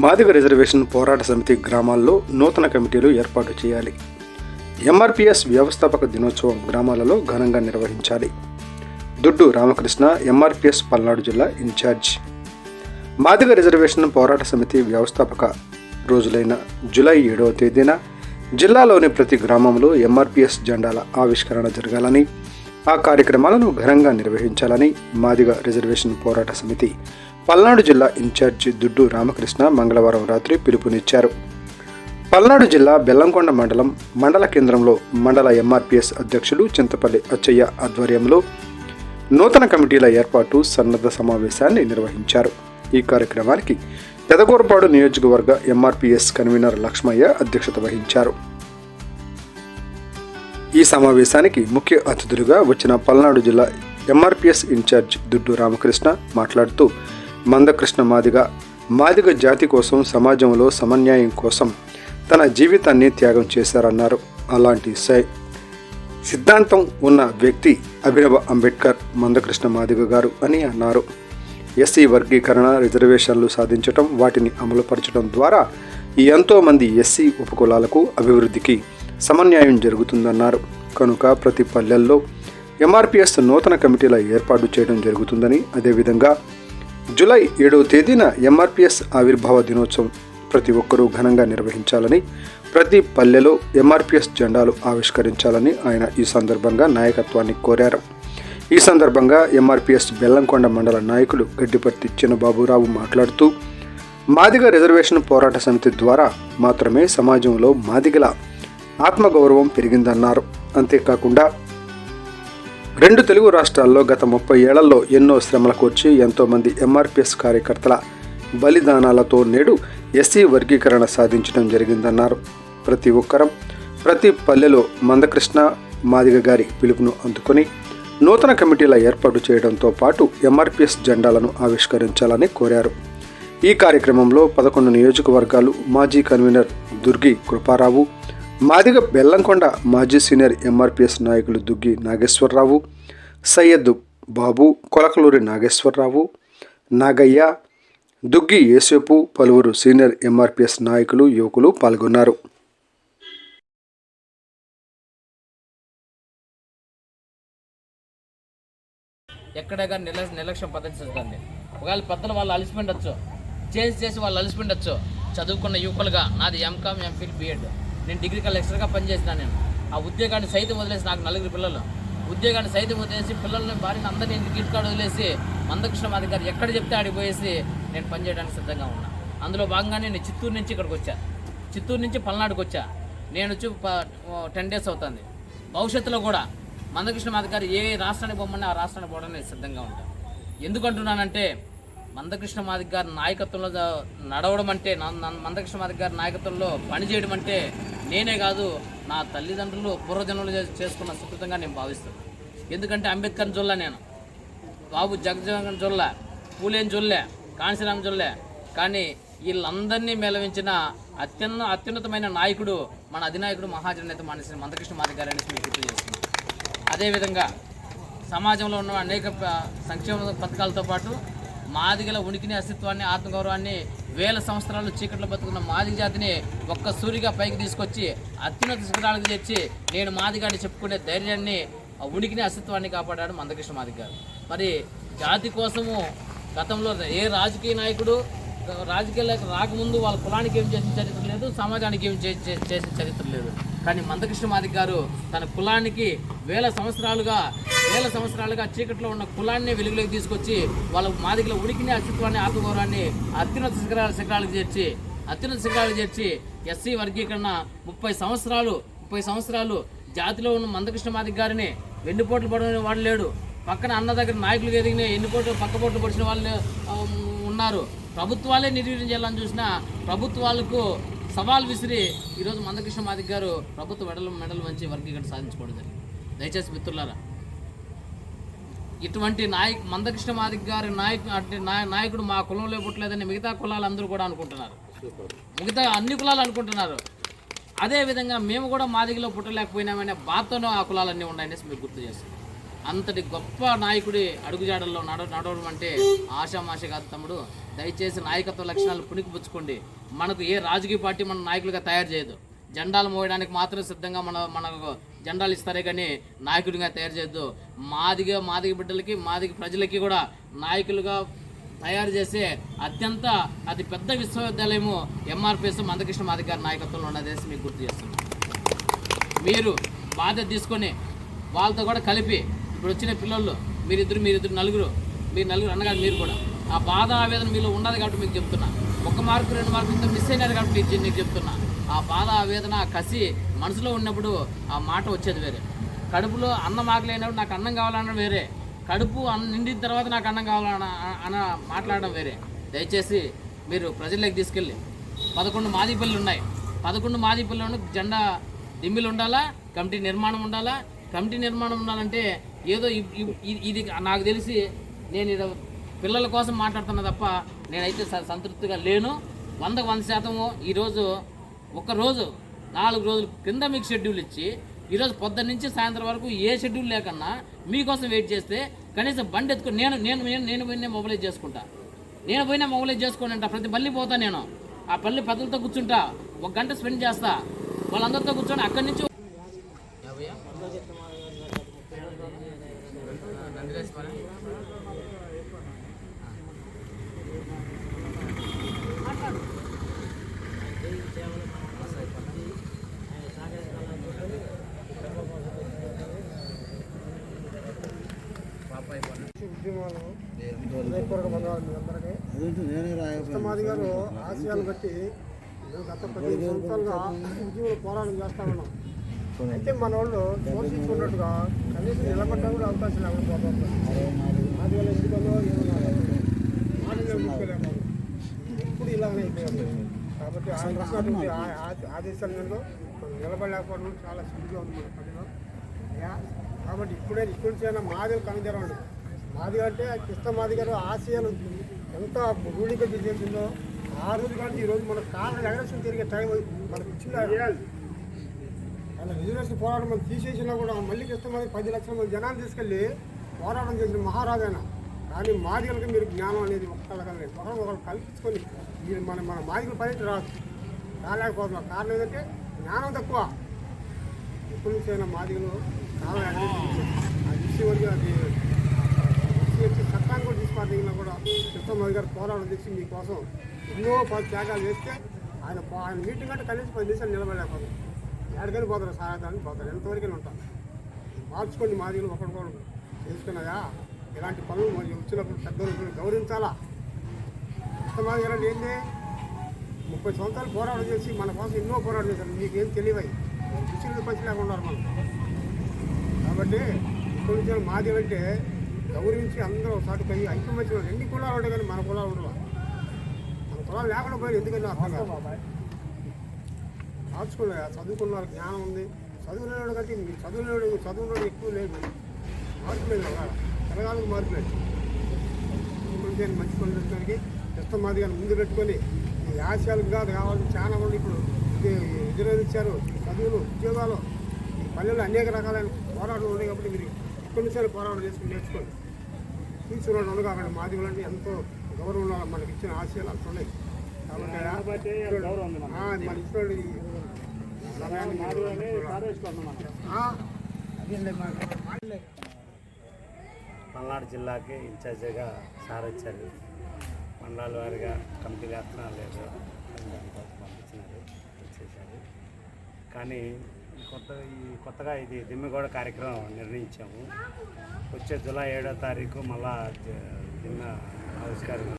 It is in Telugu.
మాదిగ రిజర్వేషన్ పోరాట సమితి గ్రామాల్లో నూతన కమిటీలు ఏర్పాటు చేయాలి. ఎంఆర్పీఎస్ వ్యవస్థాపక దినోత్సవం గ్రామాలలో ఘనంగా నిర్వహించాలి. దుడ్డు రామకృష్ణ, ఎంఆర్పీఎస్ పల్నాడు జిల్లా ఇన్ఛార్జ్. మాదిగ రిజర్వేషన్ పోరాట సమితి వ్యవస్థాపక రోజులైన జూలై 7వ తేదీన జిల్లాలోని ప్రతి గ్రామంలో ఎంఆర్పీఎస్ జెండాల ఆవిష్కరణ జరగాలని, ఆ కార్యక్రమాలను ఘనంగా నిర్వహించాలని మాదిగ రిజర్వేషన్ పోరాట సమితి పల్నాడు జిల్లా ఇన్ఛార్జి దుడ్డు రామకృష్ణ మంగళవారం రాత్రి పిలుపునిచ్చారు. పల్నాడు జిల్లా బెల్లంకొండ మండల కేంద్రంలో మండల ఎంఆర్పీఎస్ అధ్యక్షులు చింతపల్లి అచ్చయ్య ఆధ్వర్యంలో నూతన కమిటీల ఏర్పాటు సన్నద్ధ సమావేశాన్ని నిర్వహించారు. ఈ కార్యక్రమానికి పెదకూరపాడు నియోజకవర్గ ఎంఆర్పీఎస్ కన్వీనర్ లక్ష్మయ్య అధ్యక్షత వహించారు. ఈ సమావేశానికి ముఖ్య అతిథులుగా వచ్చిన పల్నాడు జిల్లా ఎంఆర్పీఎస్ ఇన్ఛార్జ్ దుడ్డు రామకృష్ణ మాట్లాడుతూ, మందకృష్ణ మాదిగ జాతి కోసం, సమాజంలో సమన్యాయం కోసం తన జీవితాన్ని త్యాగం చేశారన్నారు. అలాంటి సిద్ధాంతం ఉన్న వ్యక్తి అభినవ అంబేద్కర్ మందకృష్ణ మాదిగ గారు అని అన్నారు. ఎస్సీ వర్గీకరణ, రిజర్వేషన్లు సాధించటం, వాటిని అమలుపరచడం ద్వారా ఎంతోమంది ఎస్సీ ఉపకులాలకు అభివృద్ధికి సమన్యాయం జరుగుతుందన్నారు. కనుక ప్రతి పల్లెల్లో ఎంఆర్పీఎస్ నూతన కమిటీల ఏర్పాటు చేయడం జరుగుతుందని, అదేవిధంగా జూలై 7వ తేదీన ఎంఆర్పీఎస్ ఆవిర్భావ దినోత్సవం ప్రతి ఒక్కరూ ఘనంగా నిర్వహించాలని, ప్రతి పల్లెలో ఎంఆర్పీఎస్ జెండాలు ఆవిష్కరించాలని ఆయన ఈ సందర్భంగా నాయకత్వాన్ని కోరారు. ఈ సందర్భంగా ఎంఆర్పీఎస్ బెల్లంకొండ మండల నాయకులు గడ్డిపర్తి చిన్నబాబురావు మాట్లాడుతూ, మాదిగ రిజర్వేషన్ పోరాట సమితి ద్వారా మాత్రమే సమాజంలో మాదిగల ఆత్మగౌరవం పెరిగిందన్నారు. అంతేకాకుండా 2 తెలుగు రాష్ట్రాల్లో గత 30 ఏళ్లలో ఎన్నో శ్రమల కోర్చి ఎంతోమంది ఎంఆర్పీఎస్ కార్యకర్తల బలిదానాలతో నేడు ఎస్సీ వర్గీకరణ సాధించడం జరిగిందన్నారు. ప్రతి ఒక్కరం ప్రతి పల్లెలో మందకృష్ణ మాదిగ గారి పిలుపును అందుకొని నూతన కమిటీల ఏర్పాటు చేయడంతో పాటు ఎంఆర్పీఎస్ జెండాలను ఆవిష్కరించాలని కోరారు. ఈ కార్యక్రమంలో 11 నియోజకవర్గాలు మాజీ కన్వీనర్ దుర్గి కృపారావు, మాదిగ బెల్లంకొండ మాజీ సీనియర్ ఎంఆర్పీఎస్ నాయకులు దుగ్గి నాగేశ్వరరావు, సయ్యద్ బాబు, కొలకలూరి నాగేశ్వరరావు, నాగయ్య, దుగ్గి యేసేపు, పలువురు సీనియర్ ఎంఆర్పీఎస్ నాయకులు, యువకులు పాల్గొన్నారు. ఎక్కడే కానీ నిర్లక్ష్యం ప్రదర్శిస్తుంది. ఒకవేళ పెద్దలు వాళ్ళు అలసిపోయిండొచ్చు, చేసి వాళ్ళు అలసిపోయిండొచ్చు. చదువుకున్న యువకులుగా నాది ఎంకామ్, ఎంఫిల్, బీఎడ్, నేను డిగ్రీ లెక్చరర్గా పనిచేసినా. నేను ఆ ఉద్యోగాన్ని సైతం వదిలేసి, నాకు 4 పిల్లలు, ఉద్యోగాన్ని సైతం వదిలేసి పిల్లల్ని భార్యని అందరినీ ఇంటికి కాడ వదిలేసి మందకృష్ణ మాదిగ గారు ఎక్కడ చెప్తే ఆడిపోయేసి నేను పనిచేయడానికి సిద్ధంగా ఉన్నా. అందులో భాగంగానే నేను చిత్తూరు నుంచి ఇక్కడికి వచ్చా, చిత్తూరు నుంచి పల్నాడుకి వచ్చా. నేను వచ్చి 10 డేస్ అవుతుంది. భవిష్యత్తులో కూడా మందకృష్ణ మాదిగ గారు ఏ రాష్ట్రానికి పోమని ఆ రాష్ట్రానికి పోవడానికి సిద్ధంగా ఉంటాను. ఎందుకంటున్నానంటే, మందకృష్ణ మాదిగ గారి నాయకత్వంలో నడవడం అంటే, మందకృష్ణ మాదిగ గారి నాయకత్వంలో పనిచేయడం అంటే నేనే కాదు, నా తల్లిదండ్రులు పూర్వజన్మలు చేసుకున్న సుకృతంగా నేను భావిస్తున్నాను. ఎందుకంటే అంబేద్కర్ జొల్లా నేను, బాబు జగజ్జీవన్ జొల్లా, పూలేని జొల్లే, కాంశీరామ్ జొల్లే, కానీ వీళ్ళందరినీ మేళవించిన అత్యున్నతమైన నాయకుడు మన అధినాయకుడు మహాజనేత మానేసిన మందకృష్ణ మాదిగ గారు అనేసి మీకు గుర్తు చేస్తున్నాను. అదేవిధంగా సమాజంలో ఉన్న అనేక సంక్షేమ పథకాలతో పాటు మాదిగల ఉనికిని, అస్తిత్వాన్ని, ఆత్మగౌరవాన్ని, వేల సంవత్సరాలు చీకట్లో బతుకున్న మాదిగ జాతిని ఒక్క సూరిగా పైకి తీసుకొచ్చి అత్యున్నత శిఖరాలకు తెచ్చి నేను మాదిగాని చెప్పుకునే ధైర్యాన్ని, ఉనికిని, అస్తిత్వాన్ని కాపాడాడు మందకృష్ణ మాదిగ గారు. మరి జాతి కోసము గతంలో ఏ రాజకీయ నాయకుడు రాజకీయాలకు రాకముందు వాళ్ళ కులానికి ఏం చేసిన చరిత్ర లేదు, సమాజానికి ఏం చేసిన చరిత్ర లేదు. కానీ మందకృష్ణ మాదిగ గారు తన కులానికి వేల సంవత్సరాలుగా చీకట్లో ఉన్న కులాన్ని వెలుగులోకి తీసుకొచ్చి వాళ్ళ మాదిగల ఉనికిని, అస్తిత్వాన్ని, ఆత్మగౌరవాన్ని అత్యున్నత శిఖరాలకు చేర్చి ఎస్సీ వర్గీకరణ 30 సంవత్సరాలు జాతిలో ఉన్న మందకృష్ణ మాదిగ గారిని వెన్నుపోట్లు పడిన వాడు లేడు. పక్కన అన్న దగ్గర నాయకులు ఎదిగిన పక్కపోట్లు పొడిచిన వాళ్ళు ఉన్నారు. ప్రభుత్వాలే నిర్వీర్యం చేయాలని చూసినా ప్రభుత్వాలకు సవాల్ విసిరి ఈరోజు మందకృష్ణ మాదిగ గారు ప్రభుత్వ మెడలు వంచి వర్గీకరణ సాధించుకోవడం జరిగింది. దయచేసి మిత్రులారా, ఇటువంటి మందకృష్ణ మాదిగ గారి నాయకుడు మా కులంలో పుట్టలేదని మిగతా కులాలందరూ కూడా అనుకుంటున్నారు, మిగతా అన్ని కులాలు అనుకుంటున్నారు. అదేవిధంగా మేము కూడా మాదిగలో పుట్టలేకపోయినామనే బాధతోనే ఆ కులాలన్నీ ఉన్నాయనేసి మీకు గుర్తు చేస్తాం. అంతటి గొప్ప నాయకుడి అడుగుజాడల్లో నడవడం అంటే ఆషామాషి కాదు తమ్ముడు. దయచేసి నాయకత్వ లక్షణాలు పుణికిపుచ్చుకోండి. మనకు ఏ రాజకీయ పార్టీ మన నాయకులుగా తయారు చేయదు. జెండాలు మోయడానికి మాత్రం సిద్ధంగా మనకు జెండాలు ఇస్తారే కానీ నాయకుడిగా తయారు చేయొద్దు. మాదిగ బిడ్డలకి మాదిగ ప్రజలకి కూడా నాయకులుగా తయారు చేసే అతి పెద్ద విశ్వవిద్యాలయము ఎంఆర్పిఎస్ మందకృష్ణ మాదిగ గారి నాయకత్వంలో ఉన్నదేసి మీకు గుర్తు చేస్తున్నాను. మీరు బాధ్యత తీసుకొని వాళ్ళతో కూడా కలిపి ఇప్పుడు వచ్చిన పిల్లలు మీరిద్దరు నలుగురు అన్నగారు మీరు కూడా ఆ బాధ ఆవేదన మీలో ఉన్నది కాబట్టి మీకు చెప్తున్నా. 1 మార్కు 2 మార్కులతో మిస్ అయినారు కాబట్టి నీకు చెప్తున్నా. ఆ బాధ ఆవేదన కసి మనసులో ఉన్నప్పుడు ఆ మాట వచ్చేది వేరే. కడుపులో అన్నం ఆకలేనప్పుడు నాకు అన్నం కావాలనడం వేరే, కడుపు నిండిన తర్వాత నాకు అన్నం కావాలన్న మాట్లాడడం వేరే. దయచేసి మీరు ప్రజల్లోకి తీసుకెళ్ళి 11 మాదిపల్లి ఉన్నాయి. 11 మాదిపల్లిలోనూ జెండా దిమ్మిలు ఉండాలా, కమిటీ నిర్మాణం ఉండాలా. కమిటీ నిర్మాణం ఉండాలంటే ఏదో ఇది నాకు తెలిసి నేను పిల్లల కోసం మాట్లాడుతున్నా తప్ప నేనైతే సంతృప్తిగా లేను. 100% ఈరోజు 1 రోజు 4 రోజుల కింద మీకు షెడ్యూల్ ఇచ్చి ఈరోజు పొద్దున్న నుంచి సాయంత్రం వరకు ఏ షెడ్యూల్ లేకన్నా మీకోసం వెయిట్ చేస్తే కనీసం బండి ఎత్తుకుని నేను పోయినా మొబైలైజ్ చేసుకుంటా. నేను పోయినా మొబైలైజ్ చేసుకొని అంట ప్రతి పల్లి పోతా. నేను ఆ పల్లి పెద్దలతో కూర్చుంటా, 1 గంట స్పెండ్ చేస్తా. వాళ్ళందరితో కూర్చొని అక్కడి నుంచి కృష్ణమాది గారు ఆశయాలు బట్టి మేము గత 15 సంవత్సరాలుగా ఉద్యమంలో పోరాటం చేస్తా ఉన్నాం. అయితే మన వాళ్ళు పోషించుకున్నట్టుగా కనీసం నిలబడ్డా కూడా అవకాశం లేకుండా పోతాం. మాది వల్ల ఎందుకలో ఇప్పుడు ఇలాగనే అయిపోయాము. కాబట్టి ఆయన రాసినటువంటి ఆదేశాల మీద మనం నిలబడలేకపోవడం చాలా సిగ్గుగా ఉంది మన పనిలో. కాబట్టి ఇప్పటి నుంచైనా మాదిలు కనుగొనండి. మాది అంటే కృష్ణమాది గారు ఆశయాలు ఎంత రూఢిగా చేసిందో ఆ రోజు కానీ ఈరోజు మన కాళ్ళ ఎగరేషన్ తిరిగే టైం మనకు ఇచ్చింది. అలా రిజర్వేషన్ పోరాటం మనం తీసేసినా కూడా మళ్ళీ కృష్ణమాది 10 లక్షల మంది జనాలు తీసుకెళ్ళి పోరాటం చేసిన మహారాజైన. కానీ మాదిగలకి మీరు జ్ఞానం అనేది ఒక్కళ్ళకలేదు. ఒకరు కల్పించుకొని మీరు మన మాదిగల పని రాలేకపోతున్నాం. కారణం ఏంటంటే జ్ఞానం తక్కువ. ఎప్పటి నుంచైనా మాదిగలు చాలా ఆ విషయం వరకు అది చట్టాన్ని కూడా తీసుకున్నా కూడా కృష్ణమాది గారు పోరాటం చేసి మీకోసం ఎన్నో త్యాగాలు చేస్తే ఆయన మీటింగ్ అంటే కనీసం 10 నిమిషాలు నిలబడలేకపోతారు. ఎక్కడికైనా పోతారు, సాయంత్రానికి పోతారు, ఎంతవరకైనా ఉంటాం. మార్చుకోండి మాదిగలు ఒకరికొకరు చేసుకున్నాయా. ఇలాంటి పనులు మరి వచ్చినప్పుడు పెద్దలు గౌరవించాలా. కృష్ణమాది గారు ఏంటి 30 సంవత్సరాలు పోరాటం చేసి మన కోసం ఎన్నో పోరాటం చేశారు. మీకేం తెలియవై విషయంలో పచ్చి లేకుండా ఉన్నారు మనం. కాబట్టి ఇప్పుడు నుంచి మాది అంటే గౌరవించి అందరూ ఒకసారి పోయి ఐక్యమత్యం ఎన్ని కులాలు ఉంటాయి కానీ మన కులాలు ఉండవు. మన కులాలు లేకుండా పోయి ఎందుకంటే అర్థం కాదు. మార్చుకున్నా చదువుకున్న వాళ్ళకి జ్ఞానం ఉంది. చదువులేడు కంటే చదువులో ఎక్కువ లేదు. మార్పు లేదు కదా, తెలంగాణకు మార్పు లేదు. ఇప్పుడు మంచి పనులు పెట్టడానికి కృష్ణమాది గారిని ముందు పెట్టుకొని ఈ ఆశయాలకు కావాల్సిన చాలా మంది ఇప్పుడు ఎదురెదిచ్చారు. చదువులు, ఉద్యోగాలు, ఈ పల్లెల్లో అనేక రకాలైన పోరాటాలు ఉన్నాయి. కాబట్టి మీరు ఇక్కడి నుంచి పోరాటం చేసుకుని నేర్చుకోండి. తీసుకున్నాడు ఉండదు కాబట్టి మాదిగులంటే ఎంతో గౌరవం ఉండాలి. మనకి ఇచ్చిన ఆశయాలు అంత ఉన్నాయి. కాబట్టి మన ఇచ్చినోడు పల్నాడు జిల్లాకి ఇన్ఛార్జిగా సార్ వచ్చారు. మండలాల వారిగా కమిటీలు వేస్తున్నారు లేదు పంపించినారు, వచ్చేసారు. కానీ కొత్తగా ఇది దిమ్మిగూడ కార్యక్రమం నిర్ణయించాము. వచ్చే జూలై 7వ తారీఖు మళ్ళా దిమ్మ ఆవిష్కారం